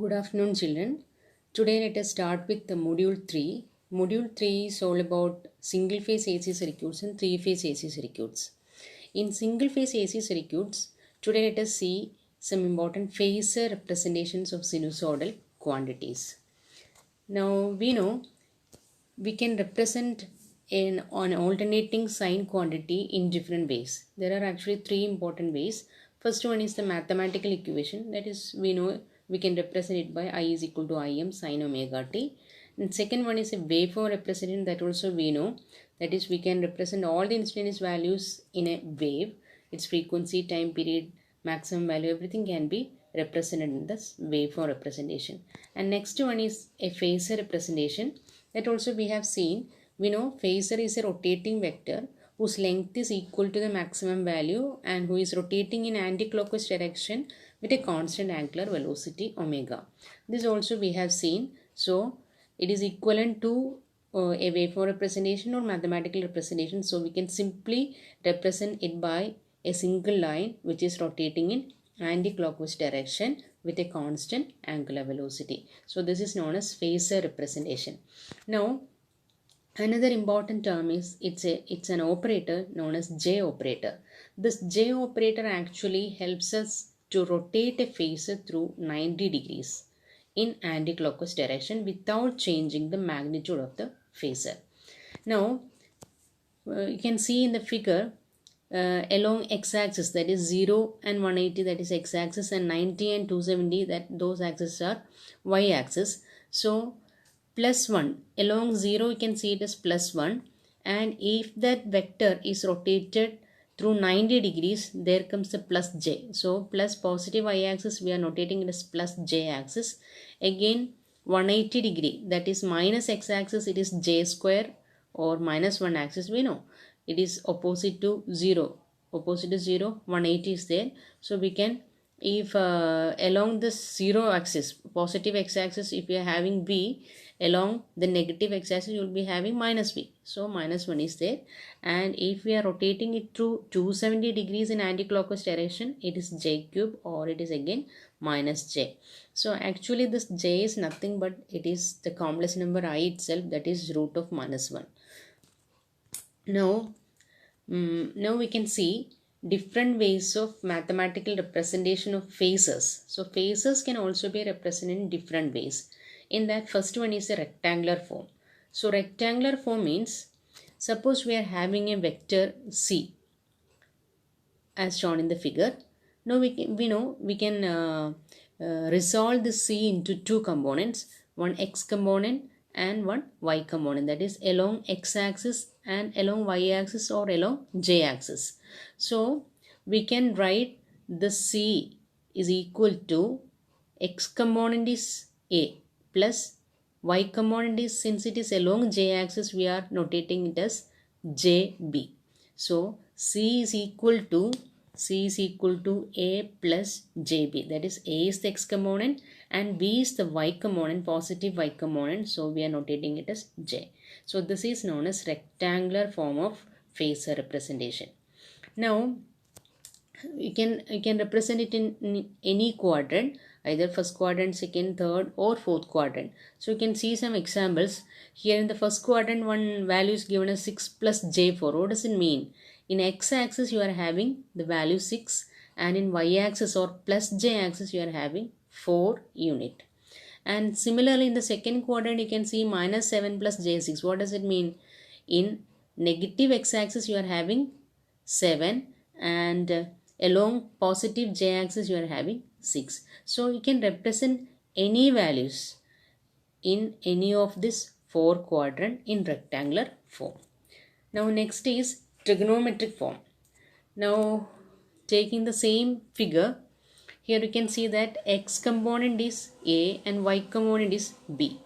Good afternoon, children. Today, let us start with the module 3. Module 3 is all about single phase AC circuits and three phase AC circuits. In single phase AC circuits, today let us see some important phasor representations of sinusoidal quantities. Now, we know we can represent an alternating sine quantity in different ways. There are actually three important ways. First one is the mathematical equation, that is, we know we can represent it by I is equal to Im sine omega t. And second one is a waveform representation, that also we know, that is, we can represent all the instantaneous values in a wave, its frequency, time period, maximum value, everything can be represented in this waveform representation. And next one is a phasor representation, that also we have seen. We know phasor is a rotating vector whose length is equal to the maximum value and who is rotating in anti-clockwise direction with a constant angular velocity omega. This also we have seen. So it is equivalent to a waveform representation or mathematical representation. So we can simply represent it by a single line which is rotating in anti-clockwise direction with a constant angular velocity. So this is known as phasor representation. Now, another important term is it's an operator known as J operator. This J operator actually helps us to rotate a phasor through 90 degrees in anti-clockwise direction without changing the magnitude of the phasor. Now, you can see in the figure along x-axis, that is 0 and 180, that is x-axis, and 90 and 270, that those axes are y-axis. So plus 1 along 0, you can see it as plus 1, and if that vector is rotated through 90 degrees, there comes the plus j. So plus positive y-axis, we are notating it as plus j-axis. Again 180 degree, that is minus x-axis, it is j square, or minus 1 axis, we know it is opposite to 0. Opposite to 0, 180 is there. So we can, if along this 0 axis, positive x-axis, if we are having v, along the negative x-axis you will be having minus v. So minus 1 is there. And if we are rotating it through 270 degrees in anti-clockwise direction, it is j cube, or it is again minus j. So actually this j is nothing but it is the complex number I itself, that is root of minus 1. Now we can see different ways of mathematical representation of phasors. So phasors can also be represented in different ways. In that, first one is a rectangular form. So rectangular form means, suppose we are having a vector c as shown in the figure. Now we can resolve the c into two components, one x component and one y component, that is along x-axis and along y-axis or along j-axis. So we can write the c is equal to x component is a plus y component is, since it is along j-axis, we are notating it as jb. So c is equal to a plus jb, that is a is the x component and b is the y component, positive y component, so we are notating it as j. So this is known as rectangular form of phasor representation. Now you can represent it in any quadrant, either first quadrant, second, third or fourth quadrant. So you can see some examples here. In the first quadrant, one value is given as 6 plus j4. What does it mean? In x-axis you are having the value 6, and in y-axis or plus j-axis you are having 4 unit. And similarly in the second quadrant you can see minus 7 plus j6. What does it mean? In negative x-axis you are having 7, and along positive j-axis you are having 6. So you can represent any values in any of this 4 quadrant in rectangular form. Now next is trigonometric form. Now taking the same figure, here you can see that x component is a and y component is b.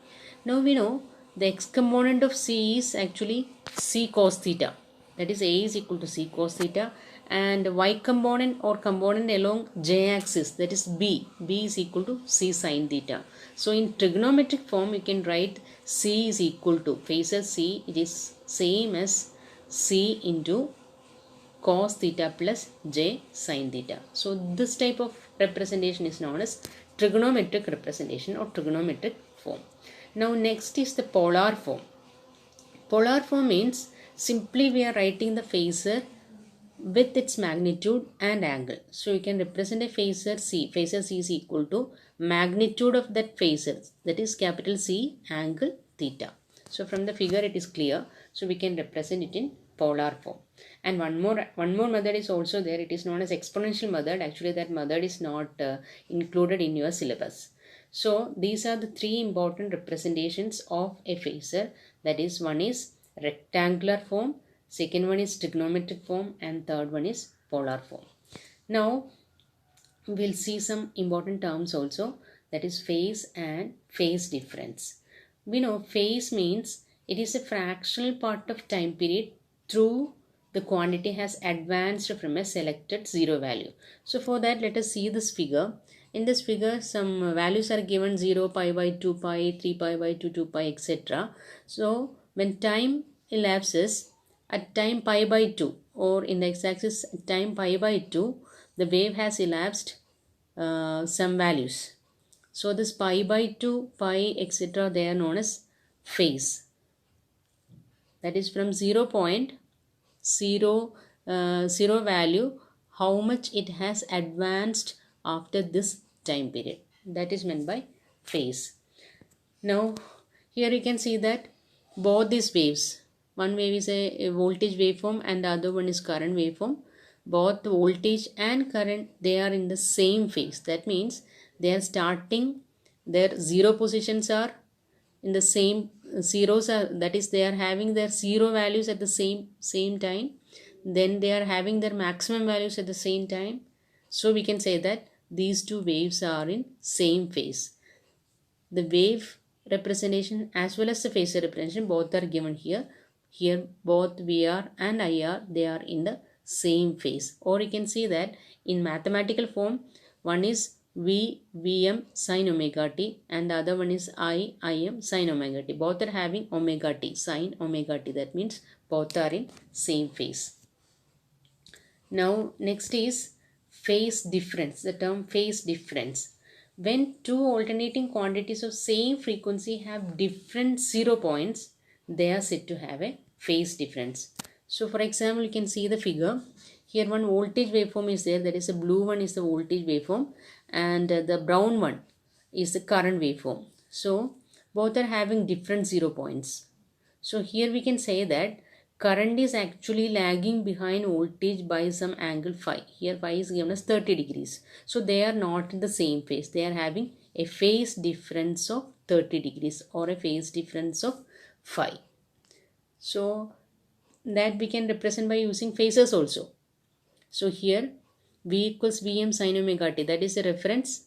Now we know the x component of c is actually c cos theta, that is a is equal to c cos theta, and y component or component along j-axis, that is b is equal to c sin theta. So in trigonometric form you can write c is equal to, phasor c, it is same as c into cos theta plus j sin theta. So this type of representation is known as trigonometric representation or trigonometric form. Now next is the polar form. Polar form means simply we are writing the phasor with its magnitude and angle. So you can represent a phasor C. Phasor C is equal to magnitude of that phasor, that is capital C, angle theta. So from the figure it is clear. So we can represent it in polar form. And one more method is also there. It is known as exponential method. Actually that method is not included in your syllabus. So these are the three important representations of a phasor. That is, one is rectangular form, second one is trigonometric form, and third one is polar form. Now we'll see some important terms also, that is phase and phase difference. We know phase means it is a fractional part of time period through the quantity has advanced from a selected zero value. So for that, let us see this figure. In this figure, some values are given: 0, pi by 2 pi, 3 pi by 2, 2 pi, etc. So when time elapses at time pi by 2, or in the x-axis time pi by 2, the wave has elapsed some values. So this pi by 2, pi, etc., they are known as phase. That is from 0.0 value, how much it has advanced after this time period. That is meant by phase. Now here you can see that both these waves, one wave is a voltage waveform and the other one is current waveform. Both voltage and current, they are in the same phase. That means they are starting, their zero positions are in the same zeros, are, that is they are having their zero values at the same time. Then they are having their maximum values at the same time. So we can say that these two waves are in same phase. The wave representation as well as the phasor representation, both are given here. Here both VR and IR, they are in the same phase. Or you can see that in mathematical form, one is Vm sin omega t and the other one is Im sin omega t. Both are having omega t, sin omega t. That means both are in same phase. Now next is phase difference. The term phase difference. When two alternating quantities of same frequency have different 0 points, they are said to have a phase difference. So for example, you can see the figure. Here one voltage waveform is there, that is the blue one is the voltage waveform and the brown one is the current waveform. So both are having different 0 points. So here we can say that current is actually lagging behind voltage by some angle phi. Here phi is given as 30 degrees. So they are not in the same phase. They are having a phase difference of 30 degrees or a phase difference of phi. So that we can represent by using phasors also. So here V equals Vm sin omega t, that is a reference,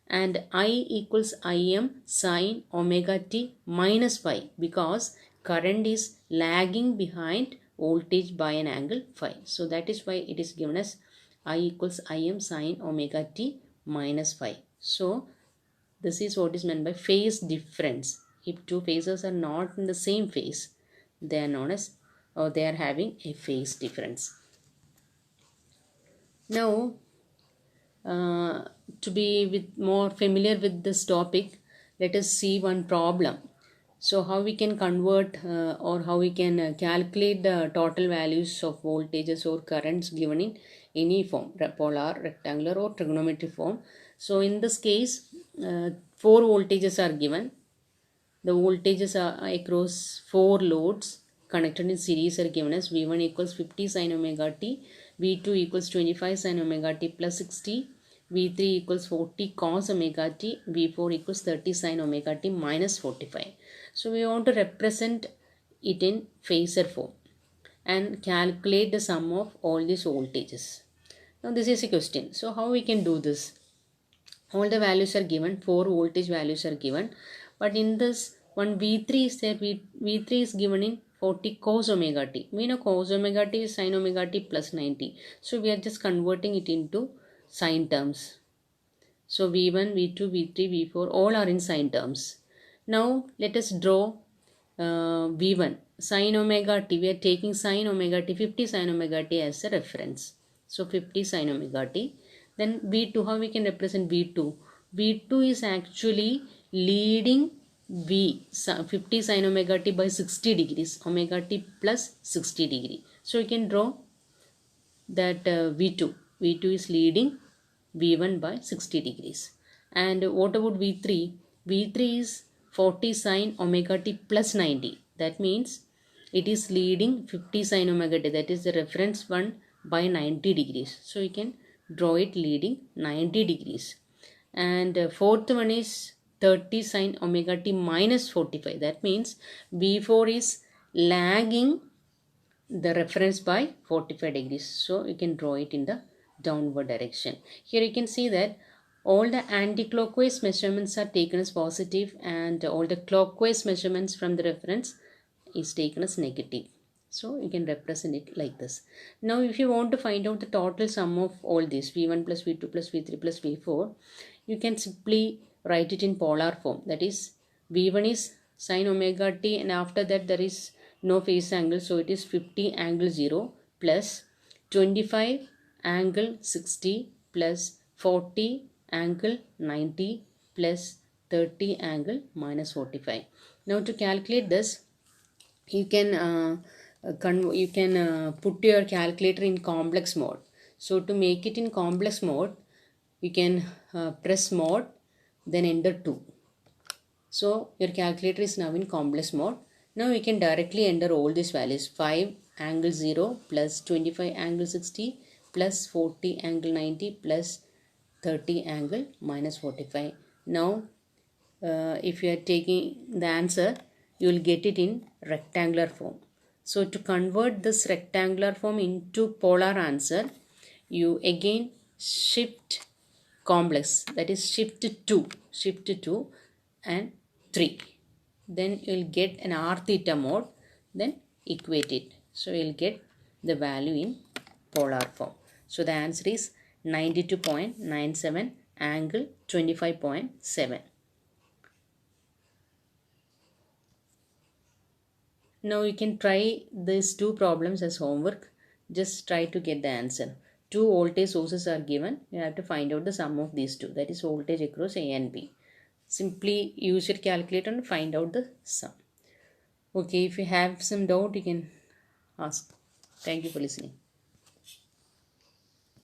and I equals Im sin omega t minus phi, because current is lagging behind voltage by an angle phi. So that is why it is given as I equals Im sin omega t minus phi. So this is what is meant by phase difference. If two phases are not in the same phase, they are known as, or they are having a phase difference. Now to be more familiar with this topic, let us see one problem. So how we can convert or how we can calculate the total values of voltages or currents given in any form, polar, rectangular or trigonometric form. So in this case, 4 voltages are given. The voltages are across 4 loads connected in series are given as V1 equals 50 sin omega t, V2 equals 25 sin omega t plus 60, V3 equals 40 cos omega t, V4 equals 30 sin omega t minus 45. So we want to represent it in phasor form and calculate the sum of all these voltages. Now this is a question. So how we can do this? All the values are given, 4 voltage values are given, but in this one V3 is there, V3 is given in 40 cos omega t. We know cos omega t is sin omega t plus 90. So we are just converting it into sine terms. So V1, V2, V3, V4 all are in sine terms. Now let us draw V1 sin omega t. We are taking sin omega t, 50 sin omega t as a reference. So 50 sin omega t. Then V2, how we can represent V2? V2 is actually leading V 50 sin omega t by 60 degrees, omega t plus 60 degree. So you can draw that V2. V2 is leading V1 by 60 degrees. And what about V3? V3 is 40 sin omega t plus 90. That means it is leading 50 sin omega t. That is the reference one by 90 degrees. So you can draw it leading 90 degrees. And fourth one is 30 sin omega t minus 45. That means V4 is lagging the reference by 45 degrees. So you can draw it in the downward direction. Here you can see that all the anti-clockwise measurements are taken as positive and all the clockwise measurements from the reference is taken as negative. So you can represent it like this. Now if you want to find out the total sum of all this, V1 plus V2 plus V3 plus V4, you can simply write it in polar form. That is, V1 is sin omega t and after that there is no phase angle, so it is 50 angle 0 plus 25 angle 60 plus 40 angle 90 plus 30 angle minus 45. Now to calculate this, you can put your calculator in complex mode. So to make it in complex mode, you can press mode, then enter 2. So your calculator is now in complex mode. Now you can directly enter all these values. 5 angle 0 plus 25 angle 60 plus 40 angle 90 plus 30 angle minus 45. Now if you are taking the answer, you will get it in rectangular form. So to convert this rectangular form into polar answer, you again shift complex, that is shift 2 and 3. Then you will get an r theta mode, then equate it. So you will get the value in polar form. So the answer is 92.97 angle 25.7. Now you can try these two problems as homework. Just try to get the answer. Two voltage sources are given. You have to find out the sum of these two. That is voltage across A and B. Simply use your calculator and find out the sum. Okay, if you have some doubt, you can ask. Thank you for listening.